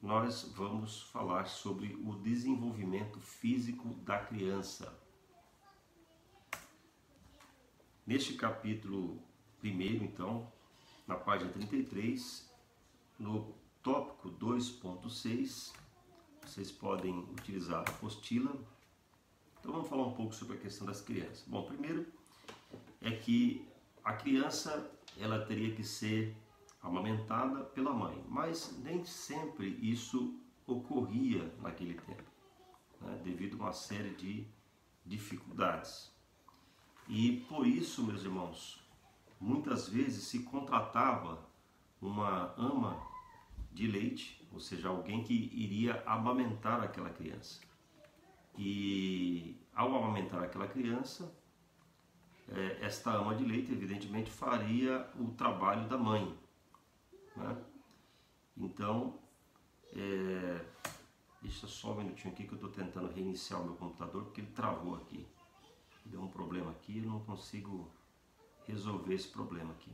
nós vamos falar sobre o desenvolvimento físico da criança. Neste capítulo 1º, então, na página 33, no tópico 2.6, vocês podem utilizar a apostila. Então vamos falar um pouco sobre a questão das crianças. Bom, primeiro é que a criança ela teria que ser amamentada pela mãe, mas nem sempre isso ocorria naquele tempo, né, devido a uma série de dificuldades. E por isso, meus irmãos, muitas vezes se contratava uma ama de leite, ou seja, alguém que iria amamentar aquela criança. E ao amamentar aquela criança, esta ama de leite evidentemente faria o trabalho da mãe, né? Então, deixa só um minutinho aqui que eu estou tentando reiniciar o meu computador porque ele travou aqui. Deu um problema aqui, eu não consigo resolver esse problema aqui.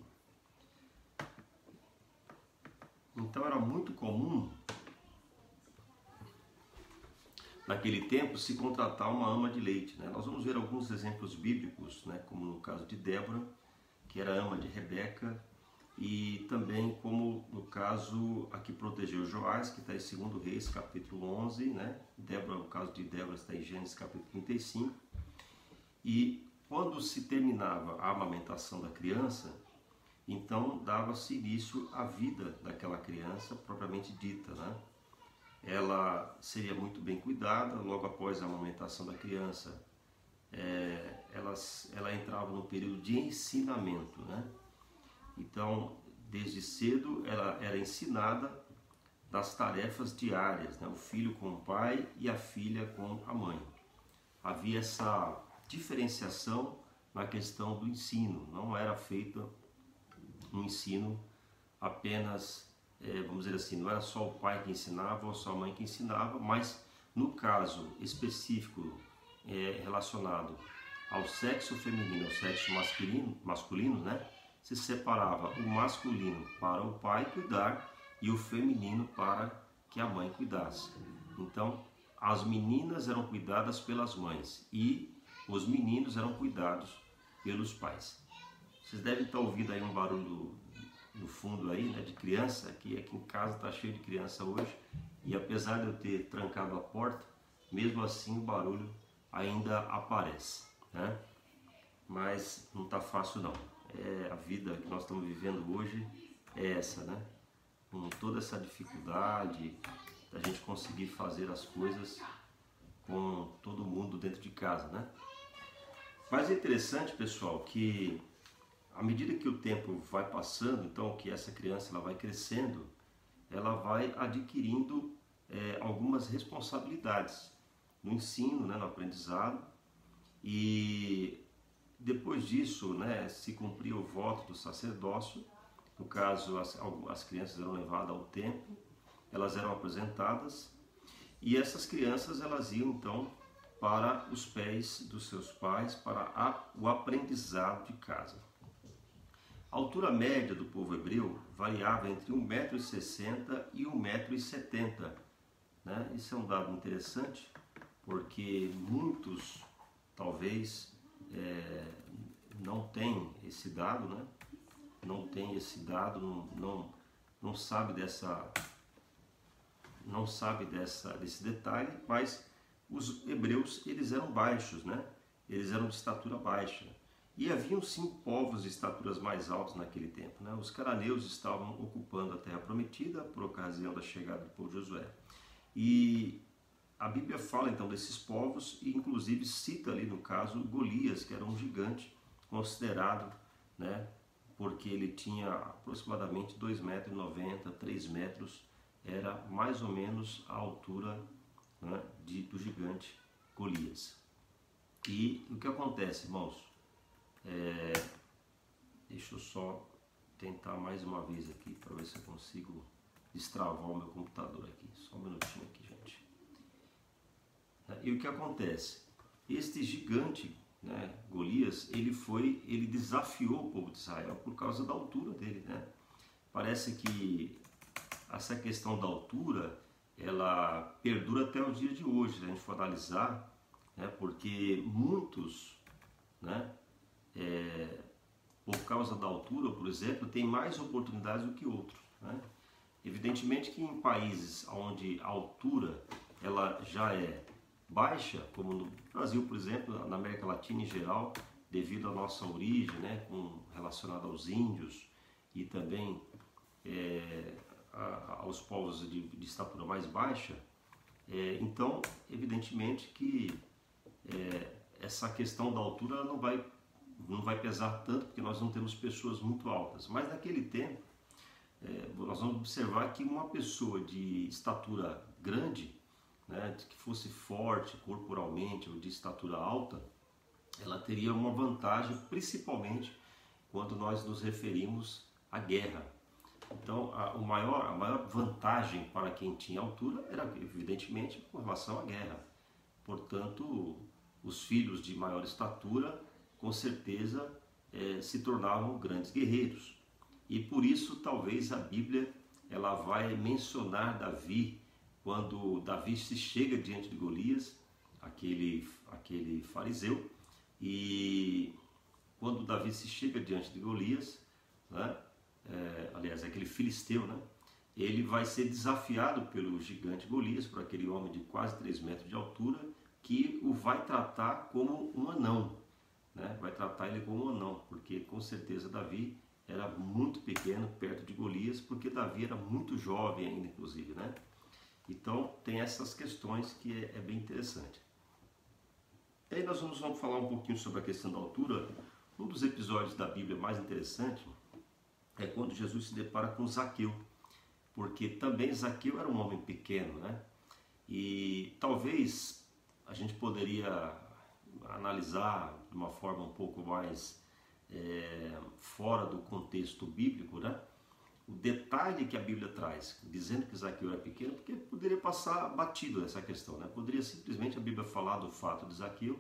Então era muito comum naquele tempo se contratar uma ama de leite, né? Nós vamos ver alguns exemplos bíblicos, né? Como no caso de Débora, que era ama de Rebeca, e também como no caso a que protegeu Joás, que está em 2 Reis capítulo 11, né? Débora, o caso de Débora está em Gênesis capítulo 35. E quando se terminava a amamentação da criança, então dava-se início à vida daquela criança propriamente dita, né? Ela seria muito bem cuidada. Logo após a amamentação da criança, ela entrava no período de ensinamento, né? Então, desde cedo, ela era ensinada das tarefas diárias, né? O filho com o pai e a filha com a mãe. Havia essa diferenciação na questão do ensino, não era feito um ensino apenas, vamos dizer assim, não era só o pai que ensinava ou só a mãe que ensinava, mas no caso específico relacionado ao sexo feminino, ao sexo masculino, né, se separava o masculino para o pai cuidar e o feminino para que a mãe cuidasse. Então, as meninas eram cuidadas pelas mães e os meninos eram cuidados pelos pais. Vocês devem estar ouvindo aí um barulho no fundo aí, né, de criança. Aqui em casa está cheio de criança hoje, e apesar de eu ter trancado a porta, mesmo assim o barulho ainda aparece, né? Mas não está fácil não. A vida que nós estamos vivendo hoje é essa, né? Com toda essa dificuldade da gente conseguir fazer as coisas com todo mundo dentro de casa, né? Mas é interessante, pessoal, que à medida que o tempo vai passando, então que essa criança ela vai crescendo, ela vai adquirindo algumas responsabilidades no ensino, né, no aprendizado, e depois disso, né, se cumpria o voto do sacerdócio. No caso, as crianças eram levadas ao templo, elas eram apresentadas, e essas crianças elas iam então para os pés dos seus pais para o aprendizado de casa. A altura média do povo hebreu variava entre 1,60 m e 1,70 m, né? Isso é um dado interessante, porque muitos talvez não têm esse dado, né? Não tem esse dado, não sabe desse detalhe, mas os hebreus eles eram baixos, né? Eles eram de estatura baixa. E haviam sim povos de estaturas mais altas naquele tempo, né? Os cananeus estavam ocupando a terra prometida por ocasião da chegada do povo de Josué. E a Bíblia fala então desses povos e inclusive cita ali no caso Golias, que era um gigante considerado, né? Porque ele tinha aproximadamente 2,90 m, 3 metros, era mais ou menos a altura, né, do gigante Golias. E o que acontece, irmãos? Deixa eu só tentar mais uma vez aqui para ver se eu consigo destravar o meu computador aqui. Só um minutinho aqui, gente. E o que acontece? Este gigante, né, Golias, ele desafiou o povo de Israel por causa da altura dele, né? Parece que essa questão da altura ela perdura até o dia de hoje, se a gente for analisar, né, porque muitos, né, por causa da altura, por exemplo, têm mais oportunidades do que outros, né? Evidentemente que em países onde a altura ela já é baixa, como no Brasil, por exemplo, na América Latina em geral, devido à nossa origem, né, relacionada aos índios e também aos povos de estatura mais baixa, então, evidentemente que essa questão da altura ela não vai pesar tanto, porque nós não temos pessoas muito altas. Mas naquele tempo, nós vamos observar que uma pessoa de estatura grande, né, que fosse forte corporalmente ou de estatura alta, ela teria uma vantagem, principalmente quando nós nos referimos à guerra. Então, a maior vantagem para quem tinha altura era, evidentemente, com relação à guerra. Portanto, os filhos de maior estatura, com certeza, se tornavam grandes guerreiros. E por isso, talvez, a Bíblia ela vai mencionar Davi, quando Davi se chega diante de Golias, aquele fariseu, e quando Davi se chega diante de Golias, né, aliás, aquele filisteu, né, ele vai ser desafiado pelo gigante Golias, por aquele homem de quase 3 metros de altura, que o vai tratar como um anão, né, vai tratar ele como um anão, porque com certeza Davi era muito pequeno perto de Golias, porque Davi era muito jovem ainda, inclusive, né? Então tem essas questões que é bem interessante. E aí nós vamos falar um pouquinho sobre a questão da altura. Um dos episódios da Bíblia mais interessante é quando Jesus se depara com Zaqueu, porque também Zaqueu era um homem pequeno, né? E talvez a gente poderia analisar de uma forma um pouco mais fora do contexto bíblico, né? O detalhe que a Bíblia traz, dizendo que Zaqueu era pequeno, porque poderia passar batido essa questão, né? Poderia simplesmente a Bíblia falar do fato de Zaqueu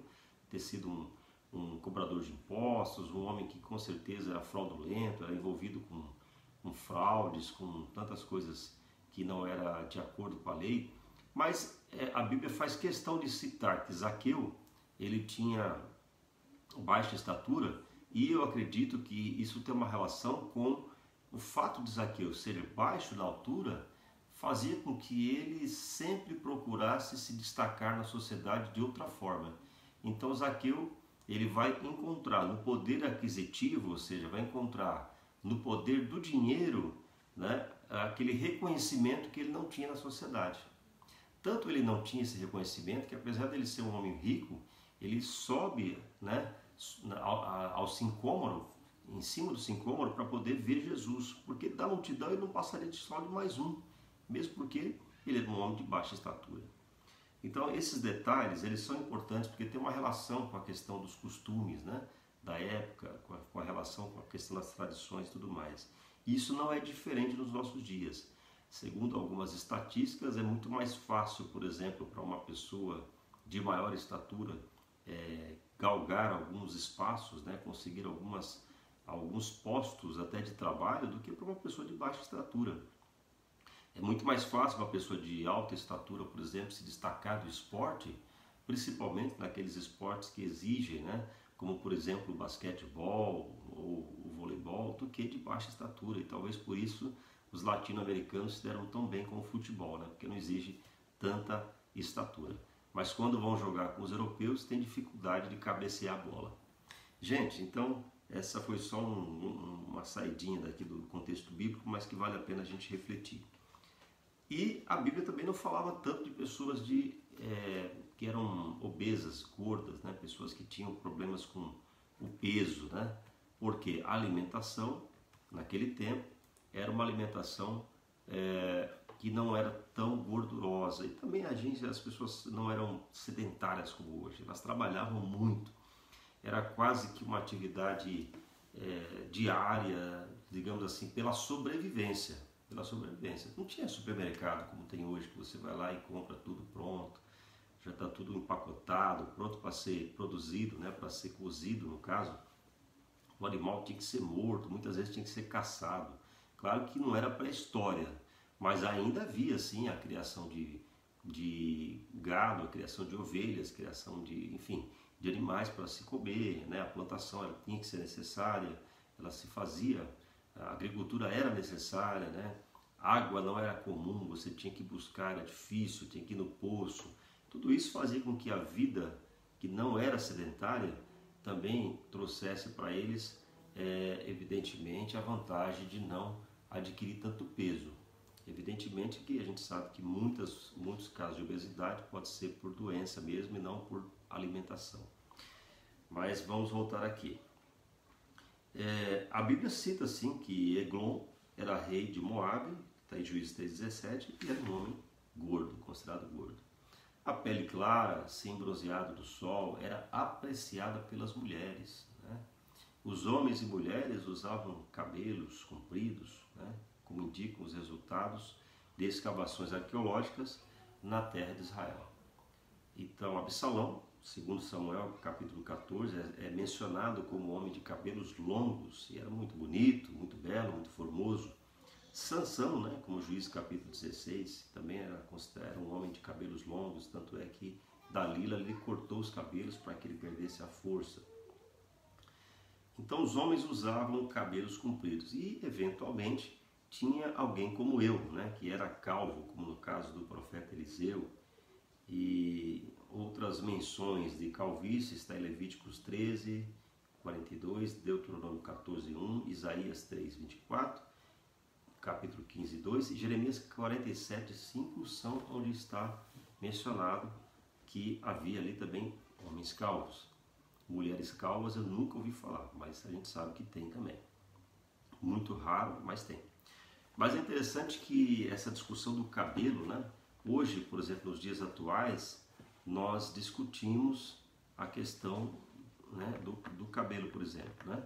ter sido um cobrador de impostos, um homem que com certeza era fraudulento, era envolvido com fraudes, com tantas coisas que não era de acordo com a lei. Mas a Bíblia faz questão de citar que Zaqueu, ele tinha baixa estatura, e eu acredito que isso tem uma relação com o fato de Zaqueu ser baixo na altura, fazia com que ele sempre procurasse se destacar na sociedade de outra forma. Então Zaqueu, ele vai encontrar no poder aquisitivo, ou seja, vai encontrar no poder do dinheiro, né, aquele reconhecimento que ele não tinha na sociedade. Tanto ele não tinha esse reconhecimento que, apesar dele ser um homem rico, ele sobe, né, ao sicômoro, em cima do sicômoro, para poder ver Jesus, porque da multidão ele não passaria só de mais um, mesmo porque ele era um homem de baixa estatura. Então esses detalhes eles são importantes porque tem uma relação com a questão dos costumes, né, da época, com a relação com a questão das tradições e tudo mais. E isso não é diferente nos nossos dias. Segundo algumas estatísticas, é muito mais fácil, por exemplo, para uma pessoa de maior estatura galgar alguns espaços, né, conseguir alguns postos até de trabalho do que para uma pessoa de baixa estatura. É muito mais fácil uma pessoa de alta estatura, por exemplo, se destacar do esporte, principalmente naqueles esportes que exigem, né, como por exemplo o basquetebol ou o voleibol, do que de baixa estatura. E talvez por isso os latino-americanos se deram tão bem com o futebol, né, porque não exige tanta estatura. Mas quando vão jogar com os europeus, tem dificuldade de cabecear a bola. Gente, então essa foi só uma saidinha daqui do contexto bíblico, mas que vale a pena a gente refletir. E a Bíblia também não falava tanto de pessoas que eram obesas, gordas, né? Pessoas que tinham problemas com o peso, né? Porque a alimentação, naquele tempo, era uma alimentação que não era tão gordurosa. E também as pessoas não eram sedentárias como hoje, elas trabalhavam muito. Era quase que uma atividade diária, digamos assim, pela sobrevivência. Não tinha supermercado como tem hoje, que você vai lá e compra tudo pronto, já está tudo empacotado, pronto para ser produzido, né, para ser cozido no caso. O animal tinha que ser morto, muitas vezes tinha que ser caçado. Claro que não era pré-história, mas ainda havia sim a criação de de gado, a criação de ovelhas, criação de, enfim, de animais para se comer, né? A plantação ela tinha que ser necessária, ela se fazia, a agricultura era necessária, né? Água não era comum, você tinha que buscar, era difícil, tinha que ir no poço. Tudo isso fazia com que a vida, que não era sedentária, também trouxesse para eles, evidentemente, a vantagem de não adquirir tanto peso. Evidentemente que a gente sabe que muitos casos de obesidade pode ser por doença mesmo e não por alimentação. Mas vamos voltar aqui. A Bíblia cita assim que Eglon era rei de Moabe, está em Juízes 3,17, e era um homem gordo, considerado gordo. A pele clara, sem bronzeado do sol, era apreciada pelas mulheres, né? Os homens e mulheres usavam cabelos compridos, né? Como indicam os resultados de escavações arqueológicas na terra de Israel. Então, Absalão, segundo Samuel, capítulo 14, é mencionado como homem de cabelos longos, e era muito bonito, muito belo, muito formoso. Sansão, né, como Juízes capítulo 16, também era um homem de cabelos longos, tanto é que Dalila lhe cortou os cabelos para que ele perdesse a força. Então os homens usavam cabelos compridos e, eventualmente, tinha alguém como eu, né, que era calvo, como no caso do profeta Eliseu, e outras menções de calvície está em Levíticos 13, 42, Deuteronômio 14, 1, Isaías 3, 24, capítulo 15, 2 e Jeremias 47, 5 são onde está mencionado que havia ali também homens calvos. Mulheres calvas eu nunca ouvi falar, mas a gente sabe que tem também. Muito raro, mas tem. Mas é interessante que essa discussão do cabelo, né? Hoje, por exemplo, nos dias atuais, nós discutimos a questão, né, do cabelo, por exemplo, né?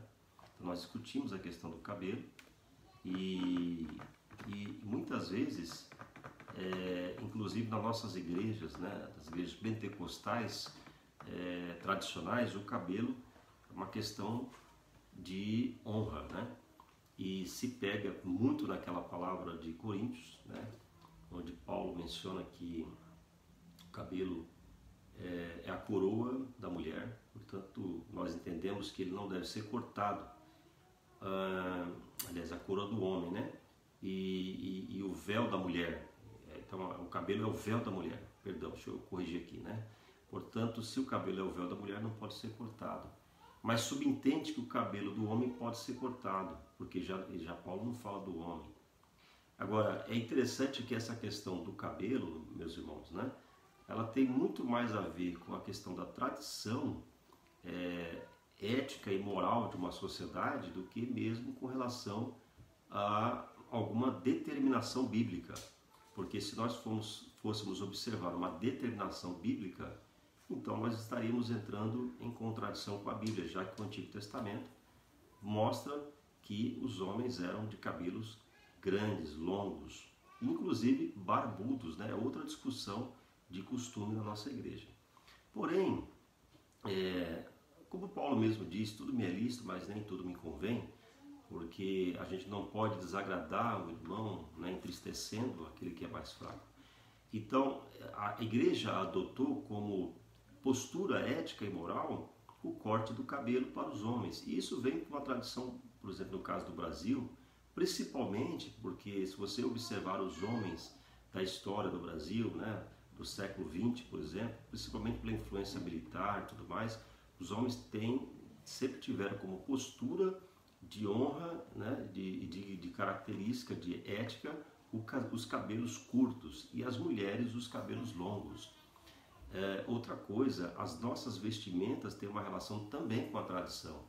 Então, nós discutimos a questão do cabelo e muitas vezes, inclusive nas nossas igrejas, né, nas igrejas pentecostais tradicionais, o cabelo é uma questão de honra, né? E se pega muito naquela palavra de Coríntios, né, onde Paulo menciona que o cabelo é a coroa da mulher, portanto nós entendemos que ele não deve ser cortado, aliás, a coroa do homem, né, e o véu da mulher, então o cabelo é o véu da mulher, perdão, deixa eu corrigir aqui, né, portanto se o cabelo é o véu da mulher não pode ser cortado. Mas subentende que o cabelo do homem pode ser cortado, porque já Paulo não fala do homem. Agora, é interessante que essa questão do cabelo, meus irmãos, né, ela tem muito mais a ver com a questão da tradição ética e moral de uma sociedade do que mesmo com relação a alguma determinação bíblica. Porque se nós fôssemos observar uma determinação bíblica, então nós estaríamos entrando em contradição com a Bíblia, já que o Antigo Testamento mostra que os homens eram de cabelos grandes, longos, inclusive barbudos, né? Outra discussão de costume na nossa igreja. Porém, como Paulo mesmo diz, tudo me é lícito, mas nem tudo me convém, porque a gente não pode desagradar o irmão, né, entristecendo aquele que é mais fraco. Então, a igreja adotou como postura ética e moral o corte do cabelo para os homens. E isso vem com uma tradição, por exemplo, no caso do Brasil, principalmente porque se você observar os homens da história do Brasil, né, do século XX, por exemplo, principalmente pela influência militar e tudo mais, os homens sempre tiveram como postura de honra, né, de característica, de ética, os cabelos curtos e as mulheres os cabelos longos. Outra coisa, as nossas vestimentas têm uma relação também com a tradição.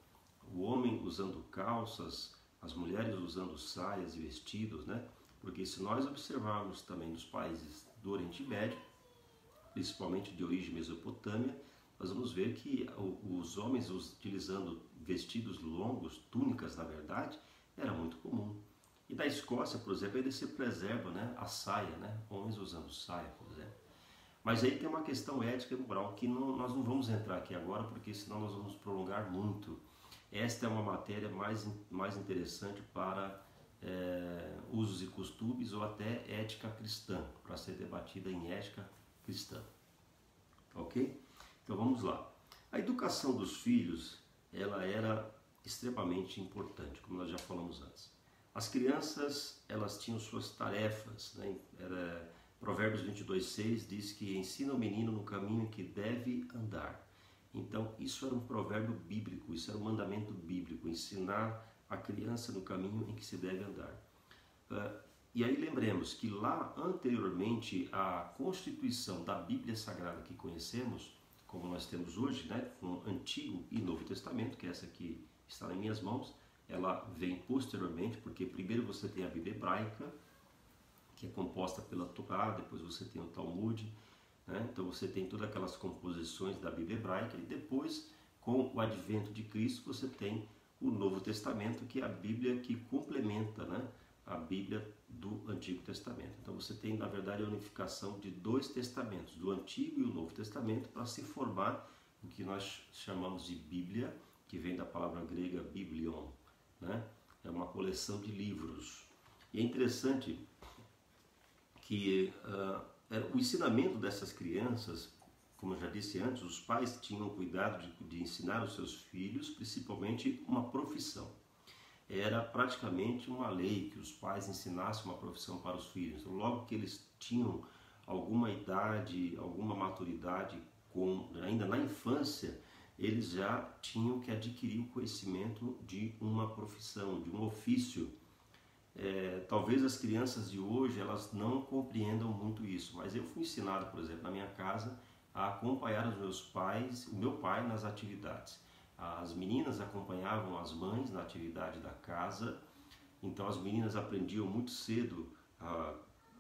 O homem usando calças, as mulheres usando saias e vestidos, né? Porque se nós observarmos também nos países do Oriente Médio, principalmente de origem mesopotâmia, nós vamos ver que os homens utilizando vestidos longos, túnicas na verdade, era muito comum. E na Escócia, por exemplo, ainda se preserva, né, a saia, né? Homens usando saia, por exemplo. Mas aí tem uma questão ética e moral que nós não vamos entrar aqui agora, porque senão nós vamos prolongar muito. Esta é uma matéria mais interessante para usos e costumes ou até ética cristã, para ser debatida em ética cristã. Ok? Então vamos lá. A educação dos filhos, ela era extremamente importante, como nós já falamos antes. As crianças, elas tinham suas tarefas, né? Provérbios 22:6 diz que ensina o menino no caminho em que deve andar. Então, isso era um provérbio bíblico, isso era um mandamento bíblico, ensinar a criança no caminho em que se deve andar. E aí lembremos que lá anteriormente, a constituição da Bíblia Sagrada que conhecemos, como nós temos hoje, né, com o Antigo e Novo Testamento, que é essa aqui está em minhas mãos, ela vem posteriormente, porque primeiro você tem a Bíblia Hebraica, que é composta pela Torá, depois você tem o Talmud, né? Então você tem todas aquelas composições da Bíblia Hebraica, e depois, com o advento de Cristo, você tem o Novo Testamento, que é a Bíblia que complementa, né, a Bíblia do Antigo Testamento. Então você tem, na verdade, a unificação de dois testamentos, do Antigo e o Novo Testamento, para se formar o que nós chamamos de Bíblia, que vem da palavra grega biblion, né? É uma coleção de livros. E é interessante que o ensinamento dessas crianças, como eu já disse antes, os pais tinham cuidado de ensinar os seus filhos, principalmente uma profissão. Era praticamente uma lei que os pais ensinassem uma profissão para os filhos. Então, logo que eles tinham alguma idade, alguma maturidade, ainda na infância, eles já tinham que adquirir o conhecimento de uma profissão, de um ofício. Talvez as crianças de hoje elas não compreendam muito isso, mas eu fui ensinado, por exemplo, na minha casa, a acompanhar os meus pais, o meu pai nas atividades. As meninas acompanhavam as mães na atividade da casa, então as meninas aprendiam muito cedo a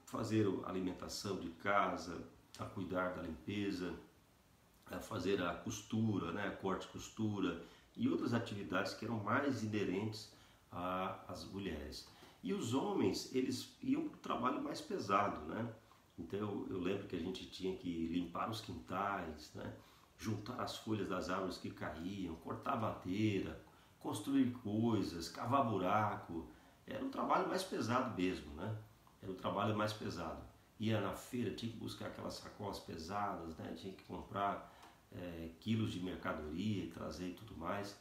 fazer a alimentação de casa, a cuidar da limpeza, a fazer a costura, né, corte e costura e outras atividades que eram mais inerentes às mulheres. E os homens, eles iam para o trabalho mais pesado, né? Então eu lembro que a gente tinha que limpar os quintais, né? Juntar as folhas das árvores que caíam, cortar madeira, construir coisas, cavar buraco. Era um trabalho mais pesado mesmo, né? Era o trabalho mais pesado. Ia na feira, tinha que buscar aquelas sacolas pesadas, né? Tinha que comprar quilos de mercadoria e trazer e tudo mais.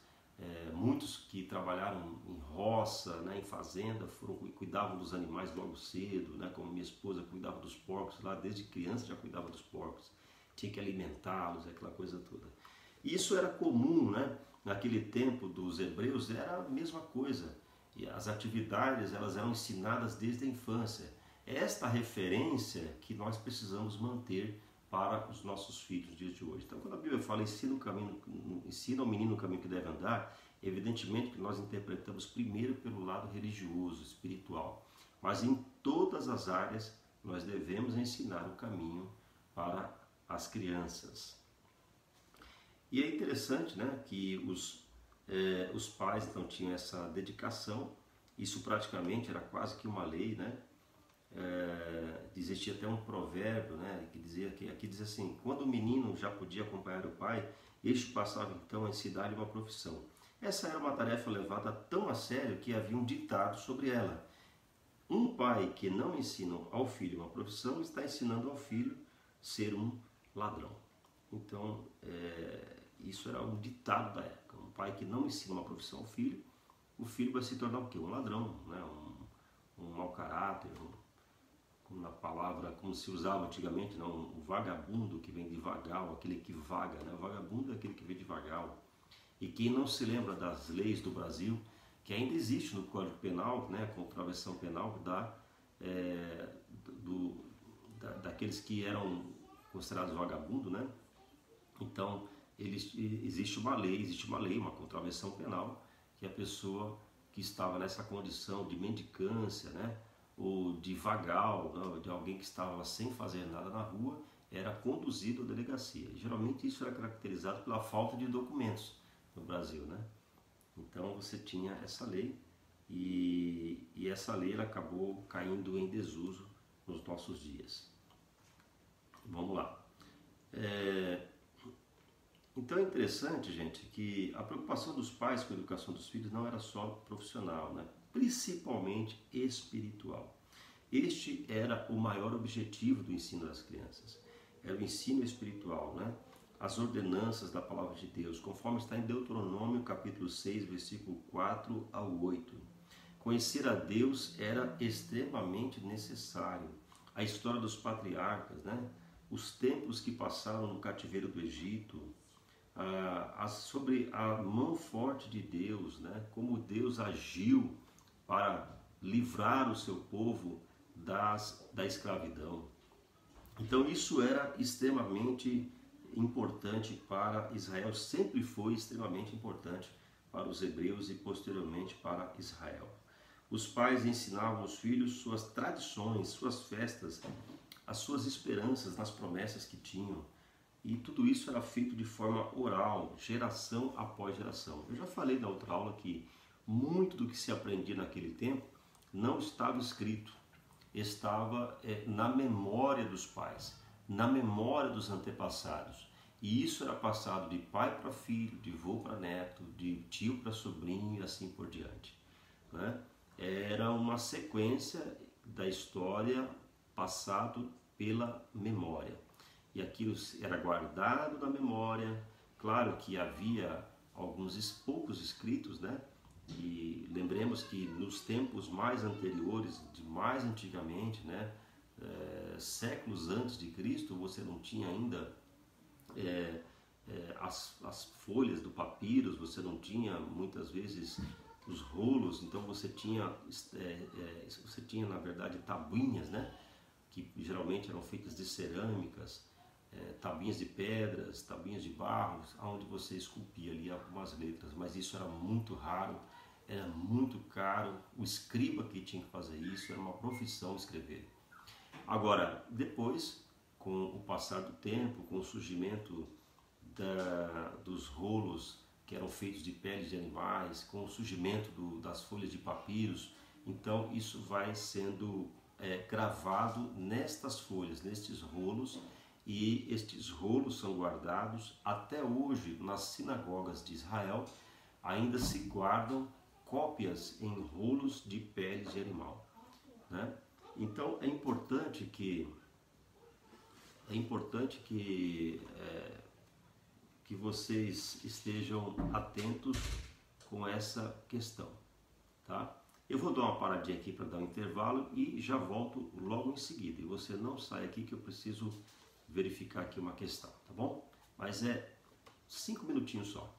Muitos que trabalharam em roça, né, em fazenda, cuidavam dos animais logo cedo, né, como minha esposa cuidava dos porcos, lá desde criança já cuidava dos porcos, tinha que alimentá-los, aquela coisa toda. Isso era comum, né, naquele tempo dos hebreus, era a mesma coisa, e as atividades elas eram ensinadas desde a infância. É esta referência que nós precisamos manter para os nossos filhos nos dias de hoje. Então, quando a Bíblia fala ensina ao menino o caminho que deve andar, evidentemente que nós interpretamos primeiro pelo lado religioso, espiritual, mas em todas as áreas nós devemos ensinar o caminho para as crianças. E é interessante, né, que os pais então tinham essa dedicação, isso praticamente era quase que uma lei, né? Existia até um provérbio, né, que dizia que aqui diz assim: quando o menino já podia acompanhar o pai, este passava então a ensinar-lhe uma profissão. Essa era uma tarefa levada tão a sério que havia um ditado sobre ela: um pai que não ensina ao filho uma profissão está ensinando ao filho a ser um ladrão. Então isso era um ditado da época. Um pai que não ensina uma profissão ao filho, o filho vai se tornar o quê? Um ladrão, né? um mau caráter, na palavra, como se usava antigamente, não, o vagabundo, que vem de vagal, aquele que vaga, né? O vagabundo é aquele que vem de vagal. E quem não se lembra das leis do Brasil, que ainda existe no Código Penal, né, com contravenção penal daqueles que eram considerados vagabundo, né? Então, existe uma lei, uma contravenção penal, que a pessoa que estava nessa condição de mendicância, né, ou de vagal, não, de alguém que estava sem fazer nada na rua, era conduzido à delegacia. Geralmente isso era caracterizado pela falta de documentos no Brasil, né? Então você tinha essa lei e essa lei ela acabou caindo em desuso nos nossos dias. Vamos lá. Então é interessante interessante, gente, que a preocupação dos pais com a educação dos filhos não era só profissional, né? Principalmente espiritual. Este era o maior objetivo do ensino das crianças. Era o ensino espiritual, né? As ordenanças da palavra de Deus, conforme está em Deuteronômio capítulo 6, versículo 4 ao 8. Conhecer a Deus era extremamente necessário. A história dos patriarcas, né? Os tempos que passaram no cativeiro do Egito, sobre a mão forte de Deus, né? Como Deus agiu para livrar o seu povo da escravidão. Então isso era extremamente importante para Israel, sempre foi extremamente importante para os hebreus e posteriormente para Israel. Os pais ensinavam aos filhos suas tradições, suas festas, as suas esperanças nas promessas que tinham. E tudo isso era feito de forma oral, geração após geração. Eu já falei na outra aula que muito do que se aprendia naquele tempo não estava escrito, estava na memória dos pais, na memória dos antepassados. E isso era passado de pai para filho, de avô para neto, de tio para sobrinho e assim por diante, né? Era uma sequência da história passado pela memória. E aquilo era guardado na memória. Claro que havia poucos escritos, né? E lembremos que nos tempos mais anteriores, mais antigamente, né? Séculos antes de Cristo, você não tinha ainda as folhas do papiro, você não tinha muitas vezes os rolos, então você tinha na verdade tabuinhas, né? Que geralmente eram feitas de cerâmicas, tabuinhas de pedras, tabuinhas de barro, onde você esculpia ali algumas letras, mas isso era muito raro, era muito caro, o escriba que tinha que fazer isso, era uma profissão escrever. Agora, depois, com o passar do tempo, com o surgimento dos rolos que eram feitos de peles de animais, com o surgimento das folhas de papiros, então isso vai sendo gravado nestas folhas, nestes rolos, e estes rolos são guardados até hoje nas sinagogas de Israel. Ainda se guardam cópias em rolos de peles de animal, né? Então é importante que vocês estejam atentos com essa questão, tá? Eu vou dar uma paradinha aqui para dar um intervalo e já volto logo em seguida. E você não sai aqui que eu preciso verificar aqui uma questão, tá bom? Mas 5 minutinhos só.